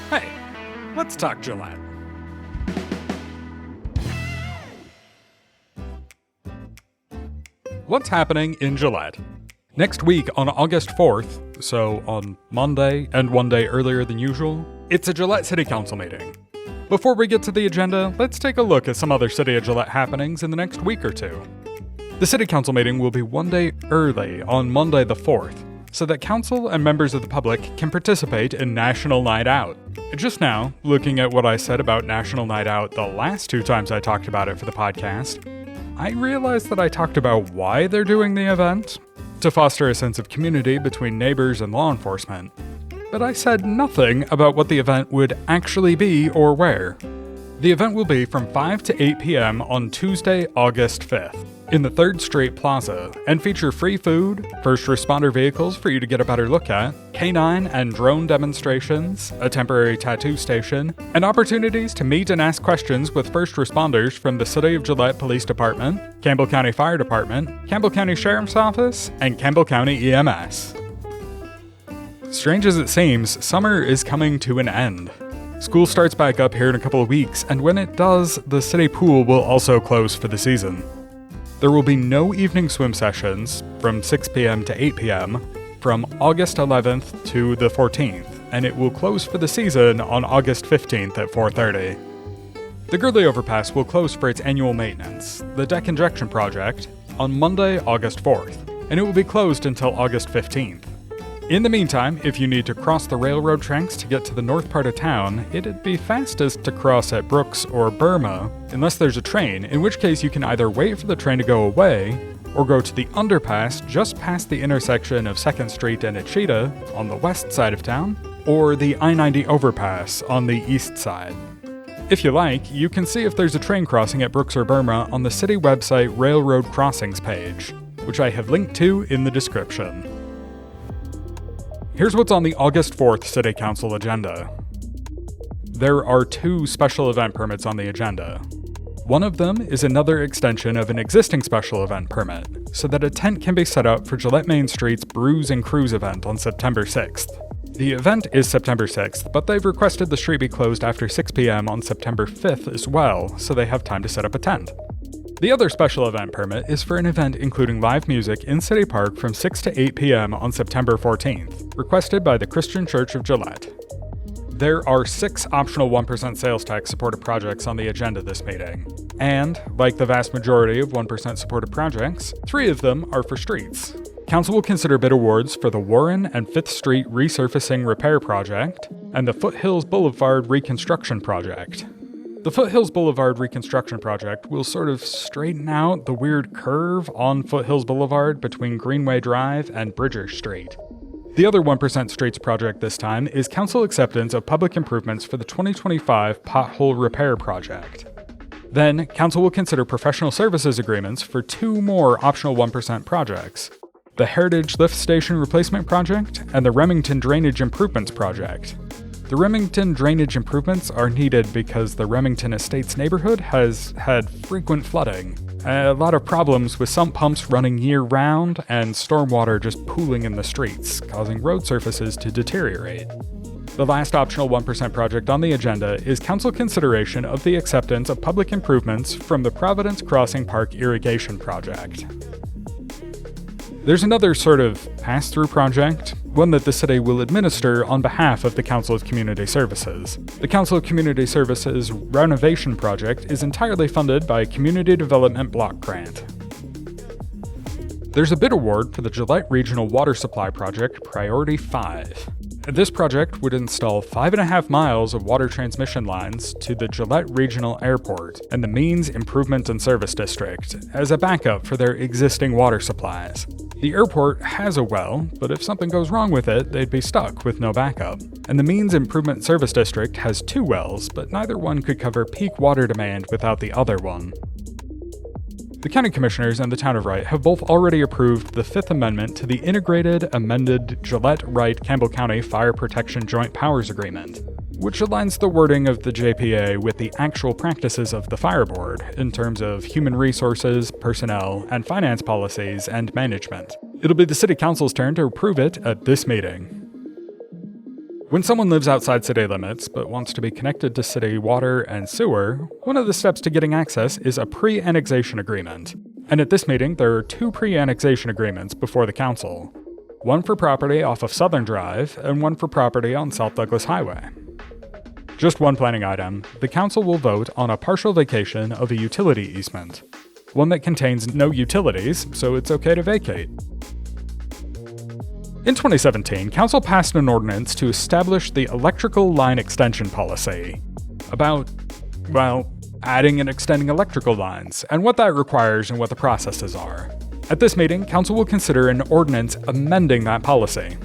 Hey, let's talk Gillette. What's happening in Gillette? Next week on August 4th, so on Monday and one day earlier than usual, it's a Gillette City Council meeting. Before we get to the agenda, let's take a look at some other City of Gillette happenings in the next week or two. The City Council meeting will be one day early on Monday the 4th, so that Council and members of the public can participate in National Night Out. Just now, looking at what I said about National Night Out the last two times I talked about it for the podcast, I realized that I talked about why they're doing the event, to foster a sense of community between neighbors and law enforcement. But I said nothing about what the event would actually be or where. The event will be from 5 to 8 p.m. on Tuesday, August 5th, in the 3rd Street Plaza, and feature free food, first responder vehicles for you to get a better look at, canine and drone demonstrations, a temporary tattoo station, and opportunities to meet and ask questions with first responders from the City of Gillette Police Department, Campbell County Fire Department, Campbell County Sheriff's Office, and Campbell County EMS. Strange as it seems, summer is coming to an end. School starts back up here in a couple of weeks, and when it does, the city pool will also close for the season. There will be no evening swim sessions from 6 p.m. to 8 p.m. from August 11th to the 14th, and it will close for the season on August 15th at 4:30. The Gurley Overpass will close for its annual maintenance, the deck injection project, on Monday, August 4th, and it will be closed until August 15th. In the meantime, if you need to cross the railroad tracks to get to the north part of town, it'd be fastest to cross at Brooks or Burma, unless there's a train, in which case you can either wait for the train to go away, or go to the underpass just past the intersection of 2nd Street and Achita on the west side of town, or the I-90 overpass on the east side. If you like, you can see if there's a train crossing at Brooks or Burma on the city website Railroad Crossings page, which I have linked to in the description. Here's what's on the August 4th City Council agenda. There are 2 special event permits on the agenda. One of them is another extension of an existing special event permit, so that a tent can be set up for Gillette Main Street's Brews and Cruise event on September 6th. The event is September 6th, but they've requested the street be closed after 6 p.m. on September 5th as well, so they have time to set up a tent. The other special event permit is for an event including live music in City Park from 6 to 8 p.m. on September 14th, requested by the Christian Church of Gillette. There are 6 optional 1% sales tax supported projects on the agenda this meeting, and, like the vast majority of 1% supported projects, 3 of them are for streets. Council will consider bid awards for the Warren and 5th Street Resurfacing Repair Project and the Foothills Boulevard Reconstruction Project. The Foothills Boulevard Reconstruction Project will sort of straighten out the weird curve on Foothills Boulevard between Greenway Drive and Bridger Street. The other 1% Streets project this time is council acceptance of public improvements for the 2025 Pothole Repair Project. Then, council will consider professional services agreements for 2 more optional 1% projects, the Heritage Lift Station Replacement Project and the Remington Drainage Improvements Project. The Remington drainage improvements are needed because the Remington Estates neighborhood has had frequent flooding, a lot of problems with sump pumps running year-round, and stormwater just pooling in the streets, causing road surfaces to deteriorate. The last optional 1% project on the agenda is council consideration of the acceptance of public improvements from the Providence Crossing Park Irrigation Project. There's another sort of pass-through project, one that the city will administer on behalf of the Council of Community Services. The Council of Community Services renovation project is entirely funded by a Community Development Block Grant. There's a bid award for the Gillette Regional Water Supply Project Priority 5. This project would install 5.5 miles of water transmission lines to the Gillette Regional Airport and the Means Improvement and Service District as a backup for their existing water supplies. The airport has a well, but if something goes wrong with it, they'd be stuck with no backup. And the Means Improvement Service District has 2 wells, but neither one could cover peak water demand without the other one. The County Commissioners and the Town of Wright have both already approved the 5th Amendment to the Integrated Amended Gillette-Wright-Campbell County Fire Protection Joint Powers Agreement, which aligns the wording of the JPA with the actual practices of the Fire Board in terms of human resources, personnel, and finance policies and management. It'll be the City Council's turn to approve it at this meeting. When someone lives outside city limits but wants to be connected to city water and sewer, one of the steps to getting access is a pre-annexation agreement. And at this meeting, there are 2 pre-annexation agreements before the council. One for property off of Southern Drive, and one for property on South Douglas Highway. Just one planning item, the council will vote on a partial vacation of a utility easement. One that contains no utilities, so it's okay to vacate. In 2017, council passed an ordinance to establish the electrical line extension policy. About, adding and extending electrical lines, and what that requires and what the processes are. At this meeting, council will consider an ordinance amending that policy.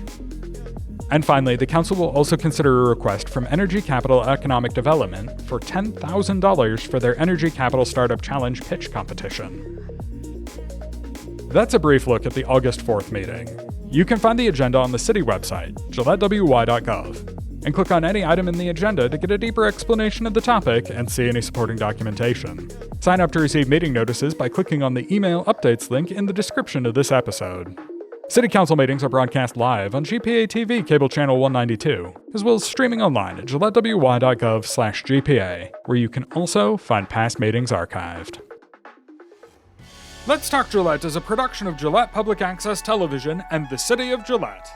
And finally, the council will also consider a request from Energy Capital Economic Development for $10,000 for their Energy Capital Startup Challenge pitch competition. That's a brief look at the August 4th meeting. You can find the agenda on the city website, gillettewy.gov, and click on any item in the agenda to get a deeper explanation of the topic and see any supporting documentation. Sign up to receive meeting notices by clicking on the email updates link in the description of this episode. City Council meetings are broadcast live on GPA TV cable channel 192, as well as streaming online at gillettewy.gov/GPA, where you can also find past meetings archived. Let's Talk Gillette is a production of Gillette Public Access Television and the City of Gillette.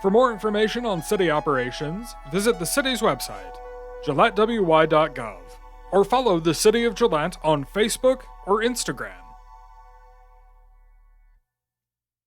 For more information on city operations, visit the city's website, gillettewy.gov, or follow the City of Gillette on Facebook or Instagram.